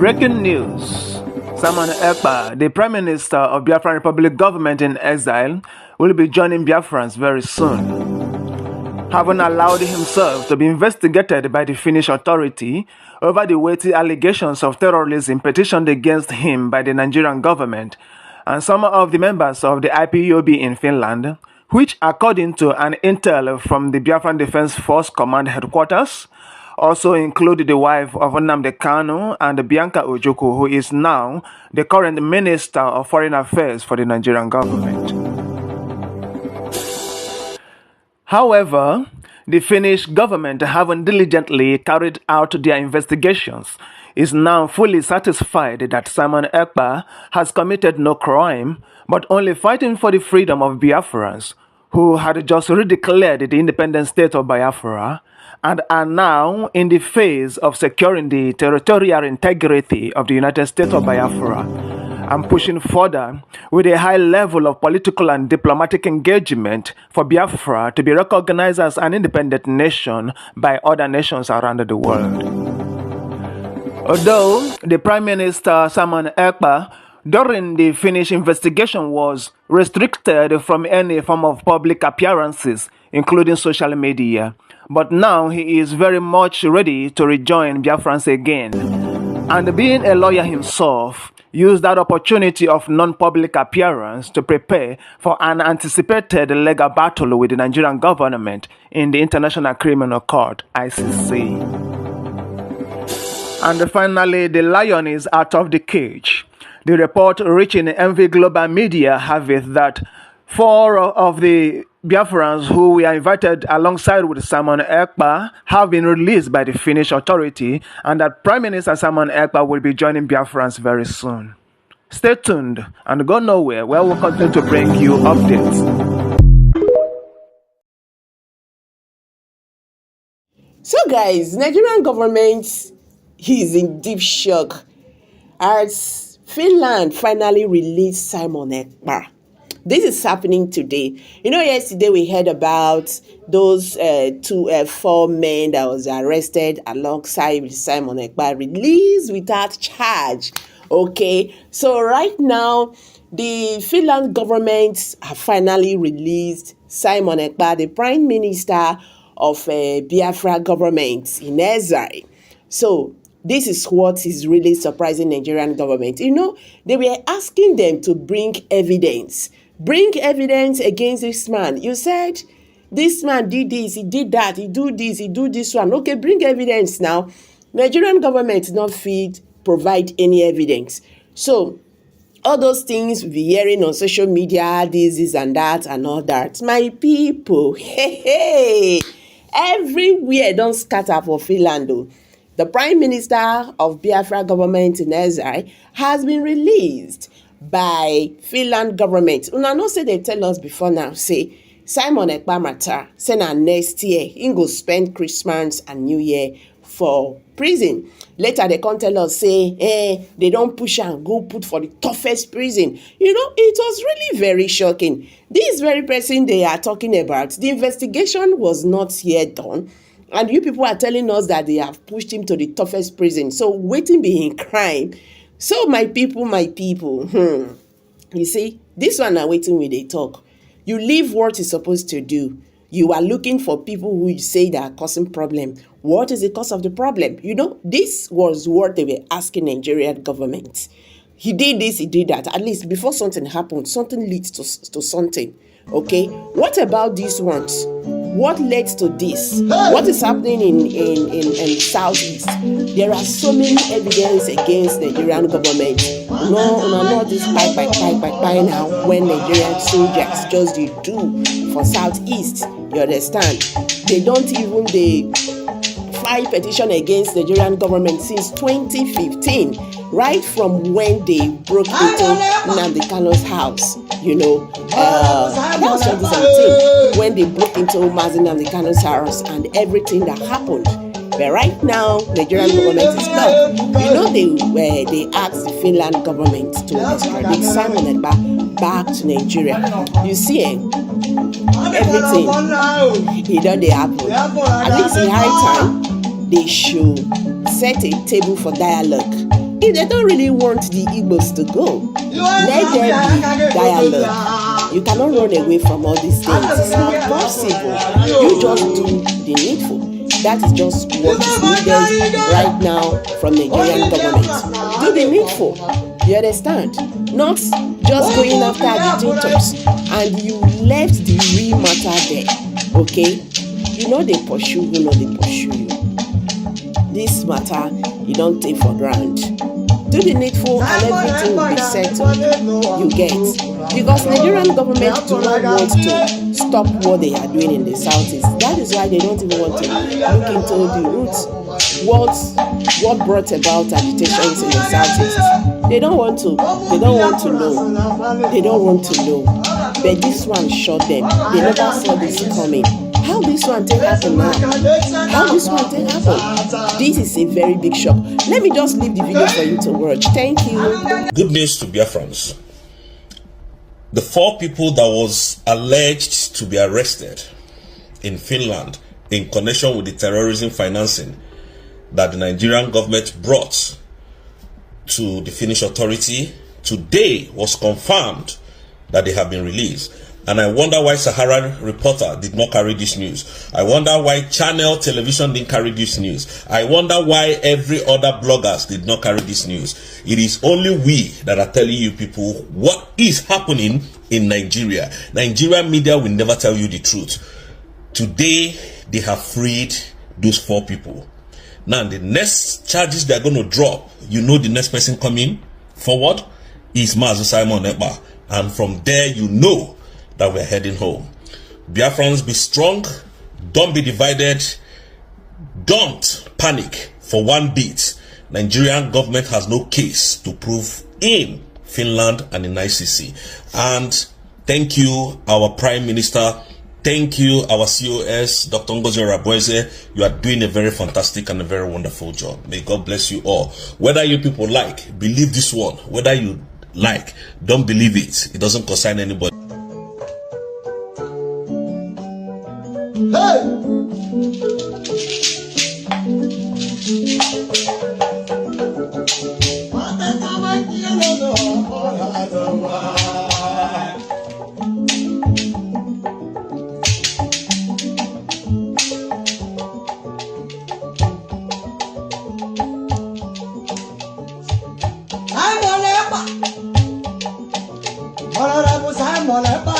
Breaking news. Simon Ekpa, the Prime Minister of Biafran Republic government in exile, will be joining Biafrans very soon. Having allowed himself to be investigated by the Finnish authority over the weighty allegations of terrorism petitioned against him by the Nigerian government and some of the members of the IPOB in Finland, which according to an intel from the Biafran Defense Force Command Headquarters, also include the wife of nnamdikanu and Bianca Ojukwu, who is now the current Minister of Foreign Affairs for the Nigerian government. However, the Finnish government, having diligently carried out their investigations, is now fully satisfied that Simon Ekpa has committed no crime, but only fighting for the freedom of Biafrans, who had just redeclared the independent state of Biafra, and are now in the phase of securing the territorial integrity of the United States of Biafra, and pushing further with a high level of political and diplomatic engagement for Biafra to be recognized as an independent nation by other nations around the world. Although the Prime Minister Simon Ekpa during the Finnish investigation was restricted from any form of public appearances, including social media, but now he is very much ready to rejoin Biafrans again. And being a lawyer himself, used that opportunity of non-public appearance to prepare for an anticipated legal battle with the Nigerian government in the International Criminal Court, ICC. And finally, the lion is out of the cage. The report reaching MV Global Media have it that 4 of the Biafrans who were invited alongside with Simon Ekpa have been released by the Finnish authority, and that Prime Minister Simon Ekpa will be joining Biafrans very soon. Stay tuned and go nowhere, where we'll continue to bring you updates. So guys, Nigerian government is in deep shock as Finland finally released Simon Ekpa. This is happening today. Yesterday we heard about those 4 men that was arrested alongside with Simon Ekpa, released without charge. Okay, so right now the Finland government have finally released Simon Ekpa, the Prime Minister of Biafra government in exile. So this is what is really surprising Nigerian government. They were asking them to bring evidence. Bring evidence against this man. You said this man did this, he did that, he do this, he do this one. Okay, bring evidence now. Nigerian government is not fit provide any evidence. So all those things we hearing on social media, this and that and all that. My people, everywhere don't scatter for Finland. The Prime Minister of Biafra government in exile has been released by Finland government. Una know say they tell us before now, say Simon Ekpa matter, say na next year he go spend Christmas and New Year for prison. Later they come tell us say they don't push and go put for the toughest prison. It was really very shocking. This very person they are talking about, the investigation was not yet done. And you people are telling us that they have pushed him to the toughest prison. So waiting being crime. So my people, you see, this one are waiting when they talk. You leave what you're supposed to do. You are looking for people who you say they are causing problem. What is the cause of the problem? This was what they were asking Nigerian government. He did this, he did that. At least before something happened, something leads to something. Okay, what about these ones? What led to this? What is happening in Southeast? There are so many evidence against Nigerian government. No, this bye now when Nigerian soldiers just do for Southeast. You understand? They don't even file petition against Nigerian government since 2015, right from when they broke into nnamdikanu's house. That was 2017 when they broke into nnamdikanu's house and everything that happened. But right now, Nigerian government is stuck. They asked the Finland government to extradite Simon Ekpa back to Nigeria. You see, everything they happen. At least in high time, they should set a table for dialogue If they don't really want the Igbos to go, let there be dialogue. You cannot run away from all these things. It's not possible. You just do the needful. That is just what is needed right now from the Nigerian government. Do the needful. You understand? Not just going after agitators and you left the real matter there. Okay? You know they pursue you, they pursue you. This matter you don't take for granted. Do the needful and everything will be settled. You get. Because Nigerian government do not want to stop what they are doing in the southeast. That is why they don't even want to look into the roots. What brought about agitations in the southeast? They don't want to know. They don't want to know. But this one shot them. They never saw this coming. How this one take happen now? How this one take happen? This is a very big shock. Let me just leave the video for you to watch. Thank you. Good news to Biafrans. The 4 people that was alleged to be arrested in Finland in connection with the terrorism financing that the Nigerian government brought to the Finnish authority today was confirmed that they have been released. And I wonder why Sahara Reporter did not carry this news. I wonder why Channel Television didn't carry this news. I wonder why every other bloggers did not carry this news. It is only we that are telling you people what is happening in Nigeria. Nigerian media will never tell you the truth. Today, they have freed those 4 people. Now, the next charges they're going to drop, you know the next person coming forward is Master Simon Ekpa. And from there, you know that we're heading home. Biafrans, be strong. Don't be divided. Don't panic for one bit. Nigerian government has no case to prove in Finland and in ICC. And thank you, our Prime Minister. Thank you, our COS, Dr. Ngozi Raboeze. You are doing a very fantastic and a very wonderful job. May God bless you all. Whether you people like, believe this one. Whether you like, don't believe it. It doesn't concern anybody. Hey! Simon Ekpa,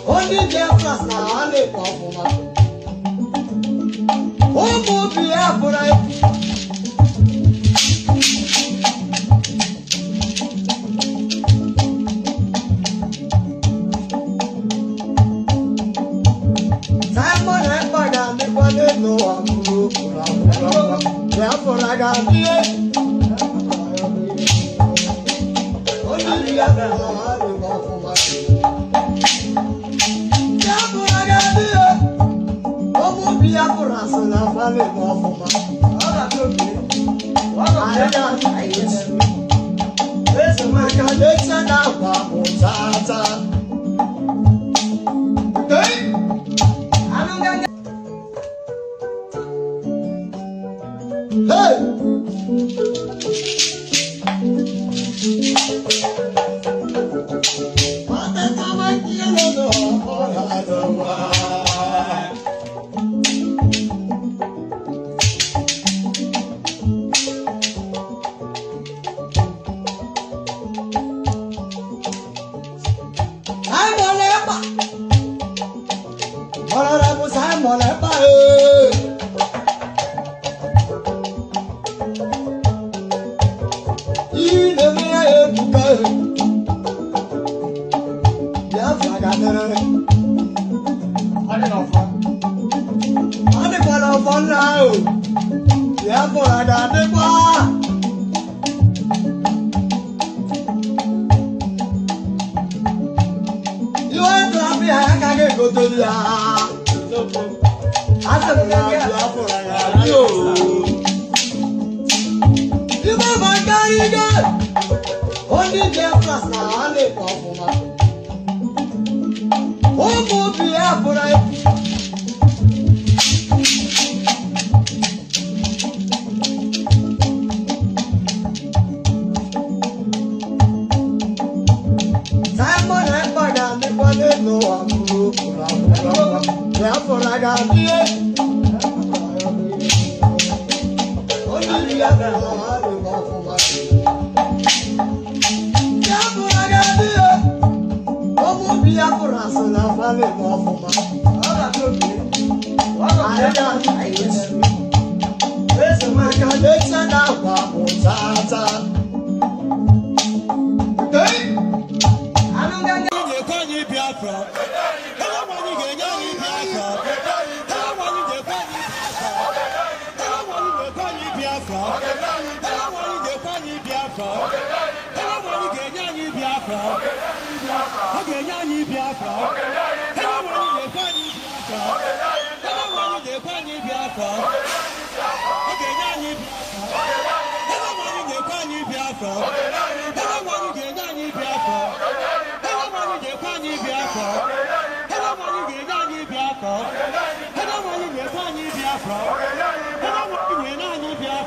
only Biafrans now, only Biafra. Oh, Biafra. Simon Ekpa got the body, no one. Biafra got me. Only Biafra. Biafrans na vale mofuma. Ese makadetsa na babuzata. Hey! Anunganga. Hey! Simon Ekpa, Biafra got now. Biafra da Ekpa. You want to be a kage go to the Asa Biafra da yo. You never carry God. Only Biafras na only Biafra. Oh, Biafra. Simon Ekpa da no amuro. Biafra da only Biafra so na vale mo fuma. Ora to be. Ora da Ese ma ka le sana wa mo tata. Hey! Anu ga ni ko ni Biafra. Hello ma ni ge ni Biafra. Hello ma ni ge ko ni Biafra. Hello ma ni ge ko ni Biafra. Hello ma ni ge ni Biafra. Hello ma ni ge ni Biafra. Hello ma ni ge ko ni Biafra. Hello ma ni ge ko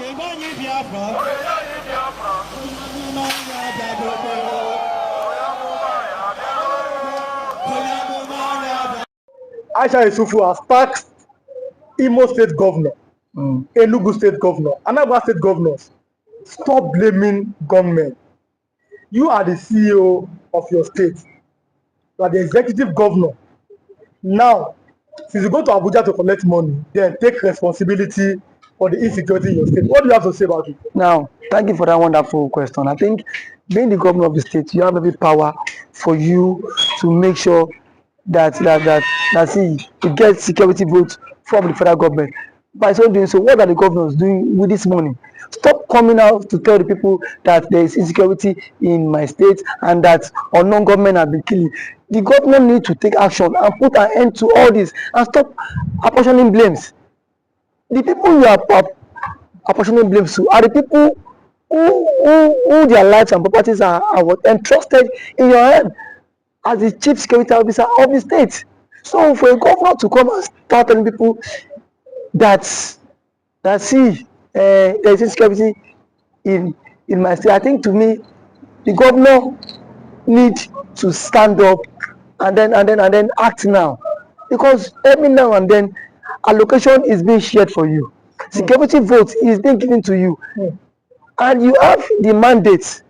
ni Biafra. Aisha Isufu has taxed Imo State Governor, Enugu State Governor, Anambra State Governors. Stop blaming gunmen. You are the CEO of your state. You are the executive governor. Now, since you go to Abuja to collect money, then take responsibility for the insecurity in your state. What do you have to say about it? Now, thank you for that wonderful question. I think being the governor of the state, you have every power for you to make sure that you get security votes from the federal government. By so doing so, what are the governors doing with this money? Stop coming out to tell the people that there is insecurity in my state and that unknown government have been killing. The government need to take action and put an end to all this and stop apportioning blames. The people you are apportioning blames to are the people who their lives and properties are entrusted in your hand as the chief security officer of the state. So for a governor to come and start telling people that see there is insecurity in my state, I think to me the governor need to stand up and then act now, because every now and then allocation is being shared for you, security vote is being given to you, and you have the mandate.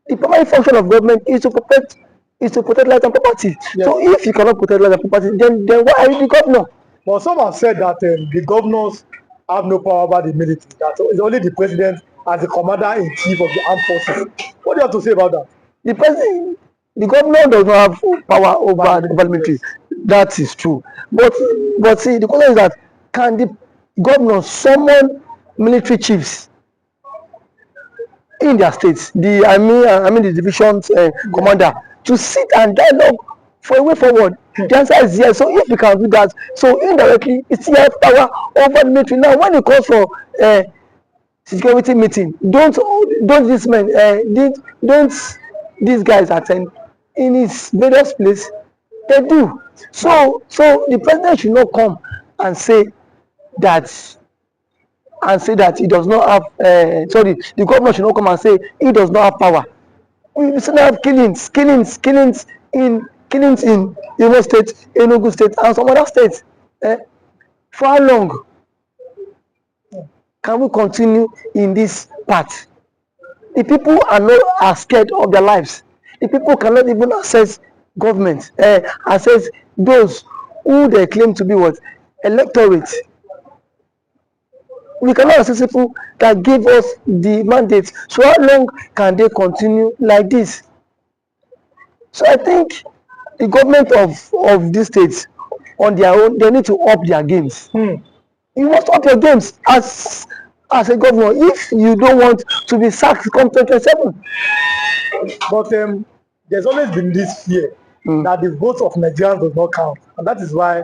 The primary function of government is to protect life and property. Yes. So if you cannot protect life and property, then why are you the governor? Well, some have said that the governors have no power over the military. That it's only the president as the commander-in-chief of the armed forces. What do you have to say about that? The governor does not have power over the military. That is true. But see, the question is that can the governor summon military chiefs in their states, the division's commander, to sit and dialogue for a way forward? The answer is yes. So if you can do that, so indirectly it's still have power over the military. Now when it calls for security meeting, don't these men don't these guys attend in his various place? They do. So the president should not come and say that he does not have the governor should not come and say he does not have power. We still have killings in Imo State, Enugu State, and some other states. For how long can we continue in this path? The people are scared of their lives. The people cannot even access government, access those who they claim to be what electorate. We cannot access people that give us the mandate. So how long can they continue like this? So I think the government of these states on their own, they need to up their games. You must up your games as a governor if you don't want to be sacked come 2027. But there's always been this fear that the votes of Nigerians does not count, and that is why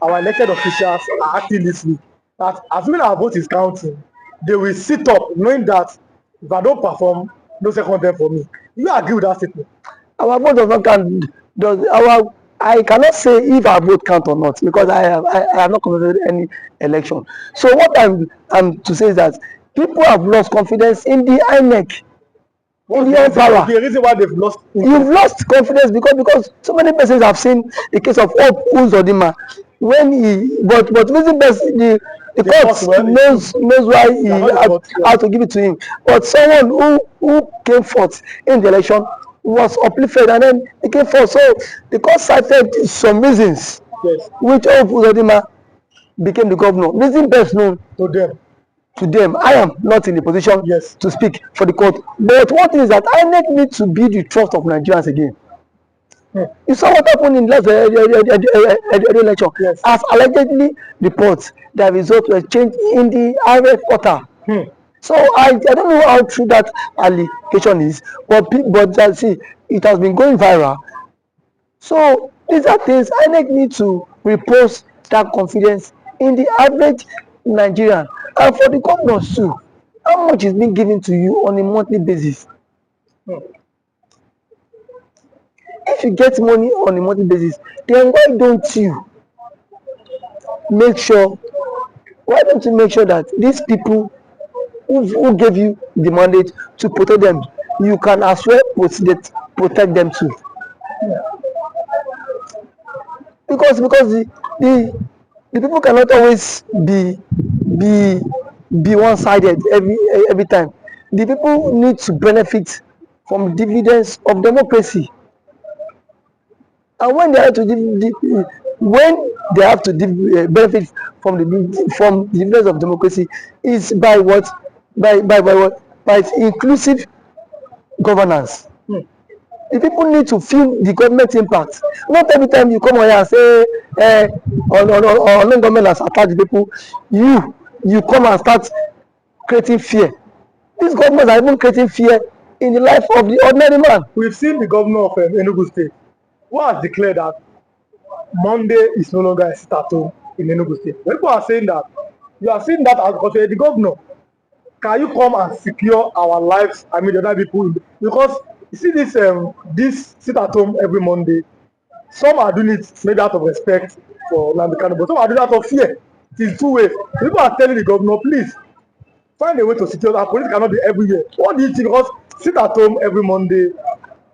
our elected officials are acting this week. That as soon as our vote is counting, they will sit up knowing that if I don't perform, no second term for me. You agree with that statement? Our vote does not count. I cannot say if our vote count or not because I have not conducted any election. So what I'm to say is that people have lost confidence in the INEC. In the power. The reason why they've lost You've lost confidence because so many persons have seen the case of Hope Uzodinma when he but reason best the court knows why he had to give it to him. But someone who came forth in the election was uplifted and then he came forth. So the court cited some reasons which Hope Uzodinma became the governor. Reason best known to them. I am not in the position to speak for the court. But one thing is that INEC needs to be the trust of Nigerians again. You saw what happened in last election. As allegedly reports, the results were changed in the RF quarter. So I don't know how true that allegation is, but see, it has been going viral. So these are things INEC need to repose that confidence in the average Nigerian. And for the governors too, how much is being given to you on a monthly basis? If you get money on a monthly basis, then why don't you make sure that these people who gave you the mandate to protect them, you can as well protect them too? Because the people cannot always be one-sided every time. The people need to benefit from dividends of democracy, and when they have to benefit from the dividends of democracy is by what? By inclusive governance. The people need to feel the government impact. Not every time you come on here and say on government has attacked the people, you come and start creating fear. These governments are even creating fear in the life of the ordinary man. We've seen the governor of Enugu State who has declared that Monday is no longer a sit-at-home in Enugu State. When people are saying that, you are seeing that as because the governor. Can you come and secure our lives? I mean, the other people, because you see this sit-at-home every Monday. Some are doing it maybe out of respect for nnamdikanu, but some are doing it out of fear. It is two ways. People are telling the governor, please find a way to secure that. Police cannot be everywhere. What do you think? Because sit at home every Monday,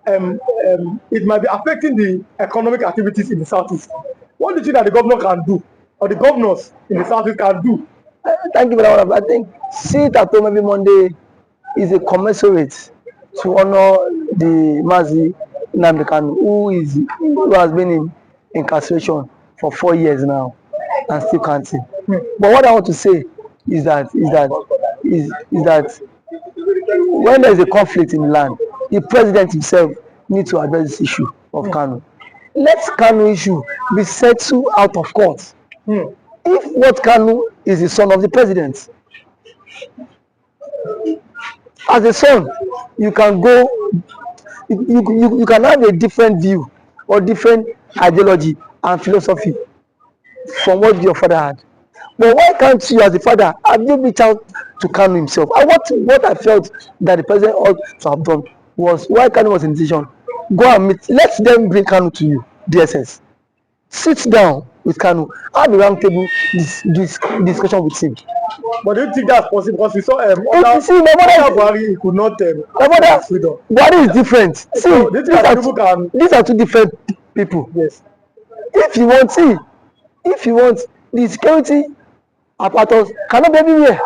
it might be affecting the economic activities in the southeast. What do you think that the governor can do, or the governors in the southeast can do? Thank you for that. I think sit at home every Monday is a commensurate to honor the Mazi nnamdikanu, who has been in incarceration for 4 years now and still counting. But what I want to say is that when there is a conflict in the land, the president himself needs to address this issue of Kanu. Let Kanu issue be settled out of court. If what Kanu is the son of the president, as a son, you can go, you can have a different view or different ideology and philosophy from what your father had. But why can't you, as a father, have you reached out to Kanu himself? And what I felt that the president ought to have done was, why Kanu was in decision, go and meet, let them bring Kanu to you, DSS. Sit down with Kanu, have a round table discussion with him. But do you think that's possible? Because we saw Buhari, he could not freedom. Buhari is different. See, so these are two different people. Yes. If you want the security apparatus cannot be everywhere,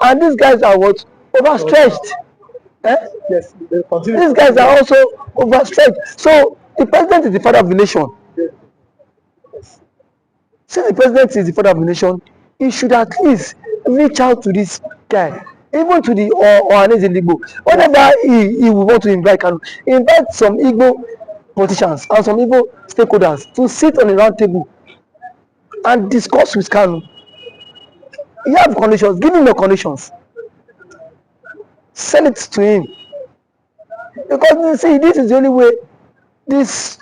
and these guys are what? Overstretched. Yes. These guys are also overstretched. So the president is the father of the nation. Yes. Since the president is the father of the nation, he should at least reach out to this guy, even to the Ohanese Igbo. Whenever he will want to invite some Igbo politicians and some Igbo stakeholders to sit on a round table and discuss with Kanu. You have conditions, give him your conditions. Send it to him. Because you see, this is the only way this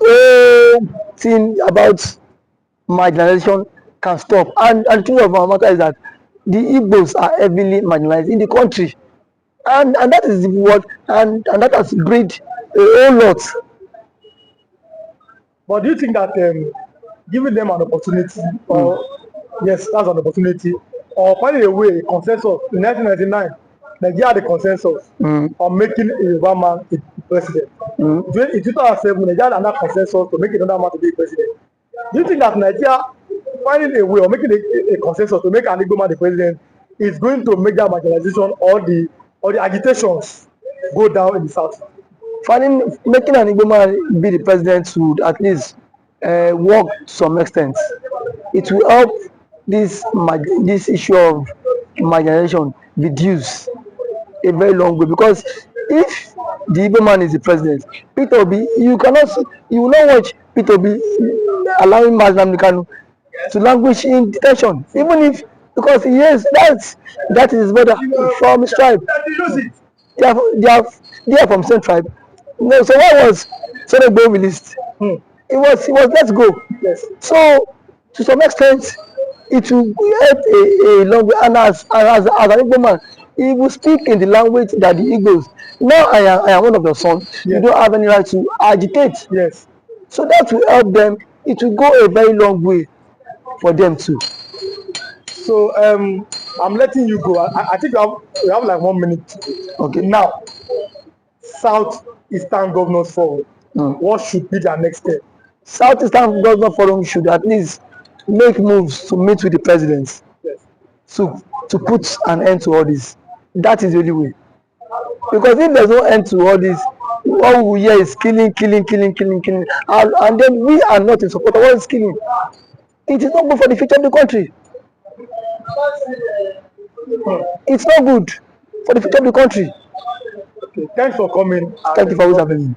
thing about marginalization can stop. And the truth of our matter is that the Igbos are heavily marginalized in the country. And that is what, and that has breed a whole lot. But do you think that giving them an opportunity, or yes, that's an opportunity, or finding a way, a consensus in 1999, Nigeria had a consensus on making a Yoruba man a president. In 2007, Nigeria had another consensus to make another man to be a president. Do you think that Nigeria finding a way or making a consensus to make an Igbo man the president is going to make that marginalization or the agitations go down in the south? Making an Igbo man be the president would at least work to some extent. It will help this issue of marginalization reduce a very long way, because if the Igbo man is the president, Peter Obi, you will not watch Peter Obi allowing nnamdikanu to languish in detention, even if, because yes, that is his brother from his tribe. They are from same tribe. No, so why was Sonegbo released? It was let's go. Yes. So to some extent, it will help a long way. And as an Igbo man, he will speak in the language that the Igbos. Now I am one of your sons. Yes. You don't have any right to agitate. Yes. So that will help them. It will go a very long way for them too. So I'm letting you go. I think we have like 1 minute. Okay. Now, Southeastern Governors Forum. What should be their next step? Southeastern Governors Forum should at least make moves to meet with the presidents. Yes. To put an end to all this. That is the only way. Because if there's no end to all this, all we hear is killing. And then we are not in support of all this killing. It is not good for the future of the country. It's not good for the future of the country. Okay, thanks for coming. Thank you for having me.